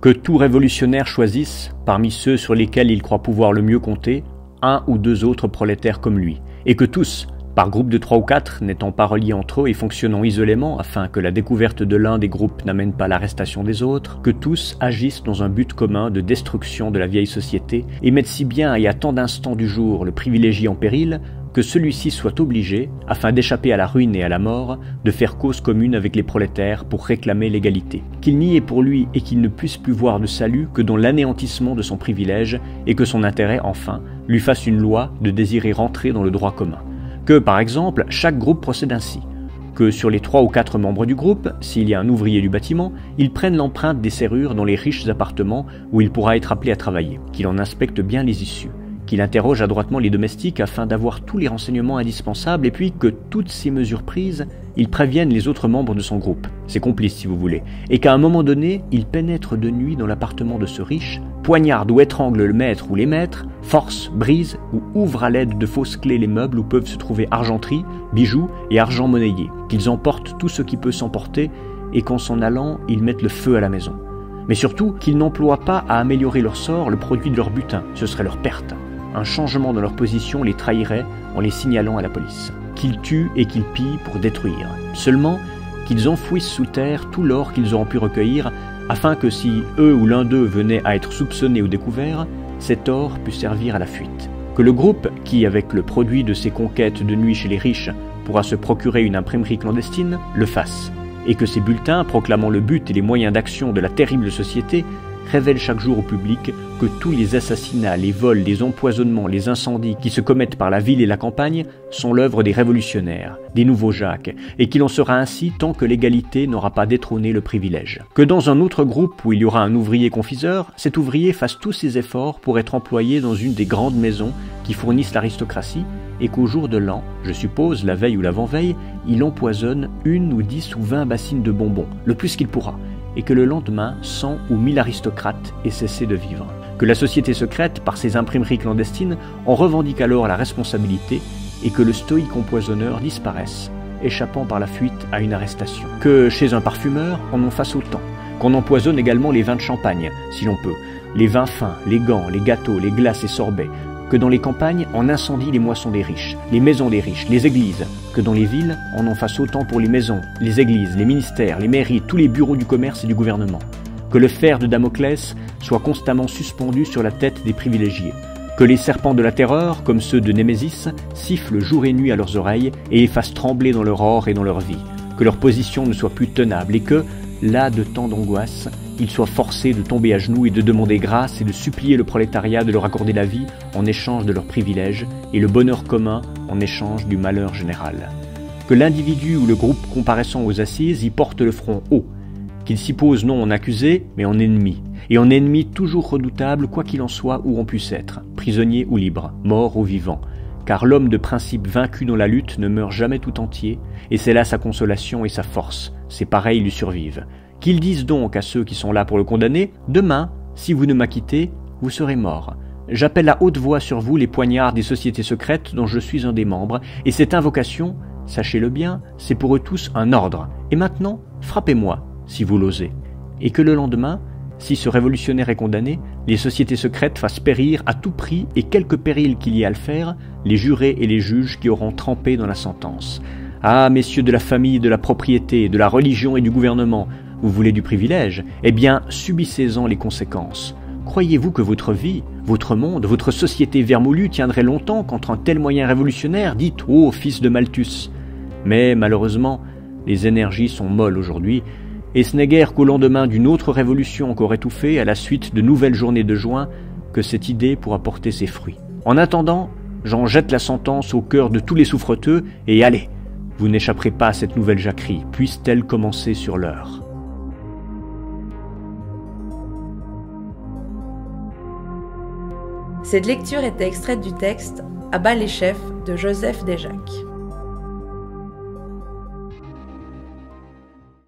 Que tout révolutionnaire choisisse, parmi ceux sur lesquels il croit pouvoir le mieux compter, un ou deux autres prolétaires comme lui, et que tous, par groupe de 3 ou 4, n'étant pas reliés entre eux et fonctionnant isolément afin que la découverte de l'un des groupes n'amène pas l'arrestation des autres, que tous agissent dans un but commun de destruction de la vieille société et mettent si bien et à tant d'instants du jour le privilégié en péril, que celui-ci soit obligé, afin d'échapper à la ruine et à la mort, de faire cause commune avec les prolétaires pour réclamer l'égalité. Qu'il n'y ait pour lui et qu'il ne puisse plus voir de salut que dans l'anéantissement de son privilège et que son intérêt, enfin, lui fasse une loi de désirer rentrer dans le droit commun. Que, par exemple, chaque groupe procède ainsi. Que sur les 3 ou 4 membres du groupe, s'il y a un ouvrier du bâtiment, il prenne l'empreinte des serrures dans les riches appartements où il pourra être appelé à travailler, qu'il en inspecte bien les issues, qu'il interroge adroitement les domestiques afin d'avoir tous les renseignements indispensables et puis que, toutes ces mesures prises, il prévienne les autres membres de son groupe, ses complices si vous voulez, et qu'à un moment donné, il pénètre de nuit dans l'appartement de ce riche, poignarde ou étrangle le maître ou les maîtres, force, brise ou ouvre à l'aide de fausses clés les meubles où peuvent se trouver argenterie, bijoux et argent monnayé, qu'ils emportent tout ce qui peut s'emporter et qu'en s'en allant, ils mettent le feu à la maison. Mais surtout, qu'ils n'emploient pas à améliorer leur sort le produit de leur butin, ce serait leur perte. Un changement dans leur position les trahirait en les signalant à la police. Qu'ils tuent et qu'ils pillent pour détruire. Seulement, qu'ils enfouissent sous terre tout l'or qu'ils auront pu recueillir, afin que si eux ou l'un d'eux venait à être soupçonné ou découvert, cet or pût servir à la fuite. Que le groupe, qui avec le produit de ses conquêtes de nuit chez les riches pourra se procurer une imprimerie clandestine, le fasse. Et que ces bulletins, proclamant le but et les moyens d'action de la terrible société, révèle chaque jour au public que tous les assassinats, les vols, les empoisonnements, les incendies qui se commettent par la ville et la campagne sont l'œuvre des révolutionnaires, des nouveaux Jacques, et qu'il en sera ainsi tant que l'égalité n'aura pas détrôné le privilège. Que dans un autre groupe où il y aura un ouvrier confiseur, cet ouvrier fasse tous ses efforts pour être employé dans une des grandes maisons qui fournissent l'aristocratie, et qu'au jour de l'an, je suppose la veille ou l'avant-veille, il empoisonne 1 ou 10 ou 20 bassines de bonbons, le plus qu'il pourra, et que le lendemain, 100 ou 1000 aristocrates aient cessé de vivre. Que la société secrète, par ses imprimeries clandestines, en revendique alors la responsabilité et que le stoïque empoisonneur disparaisse, échappant par la fuite à une arrestation. Que chez un parfumeur, on en fasse autant. Qu'on empoisonne également les vins de champagne, si l'on peut, les vins fins, les gants, les gâteaux, les glaces et sorbets. Que dans les campagnes, on incendie les moissons des riches, les maisons des riches, les églises. Que dans les villes, on en fasse autant pour les maisons, les églises, les ministères, les mairies, tous les bureaux du commerce et du gouvernement. Que le fer de Damoclès soit constamment suspendu sur la tête des privilégiés. Que les serpents de la terreur, comme ceux de Némésis, sifflent jour et nuit à leurs oreilles et fassent trembler dans leur or et dans leur vie. Que leur position ne soit plus tenable et que, là de tant d'angoisse, ils soient forcés de tomber à genoux et de demander grâce et de supplier le prolétariat de leur accorder la vie en échange de leurs privilèges et le bonheur commun en échange du malheur général. Que l'individu ou le groupe comparaissant aux assises y porte le front haut, qu'il s'y pose non en accusé, mais en ennemi, et en ennemi toujours redoutable quoi qu'il en soit où on puisse être, prisonnier ou libre, mort ou vivant, car l'homme de principe vaincu dans la lutte ne meurt jamais tout entier, et c'est là sa consolation et sa force, ses pareils lui survivent. Qu'ils disent donc à ceux qui sont là pour le condamner, « Demain, si vous ne m'acquittez, vous serez mort. J'appelle à haute voix sur vous les poignards des sociétés secrètes dont je suis un des membres, et cette invocation, sachez-le bien, c'est pour eux tous un ordre. Et maintenant, frappez-moi, si vous l'osez. » Et que le lendemain, si ce révolutionnaire est condamné, les sociétés secrètes fassent périr à tout prix et quelque péril qu'il y ait à le faire, les jurés et les juges qui auront trempé dans la sentence. Ah, messieurs de la famille, de la propriété, de la religion et du gouvernement, vous voulez du privilège? Eh bien, subissez-en les conséquences. Croyez-vous que votre vie, votre monde, votre société vermoulue tiendrait longtemps contre un tel moyen révolutionnaire, dit « ô fils de Malthus ». Mais malheureusement, les énergies sont molles aujourd'hui, et ce n'est guère qu'au lendemain d'une autre révolution encore étouffée, à la suite de nouvelles journées de juin, que cette idée pourra porter ses fruits. En attendant, j'en jette la sentence au cœur de tous les souffreteux, et allez, vous n'échapperez pas à cette nouvelle jacquerie, puisse-t-elle commencer sur l'heure. Cette lecture était extraite du texte « À bas les chefs » de Joseph Desjacques.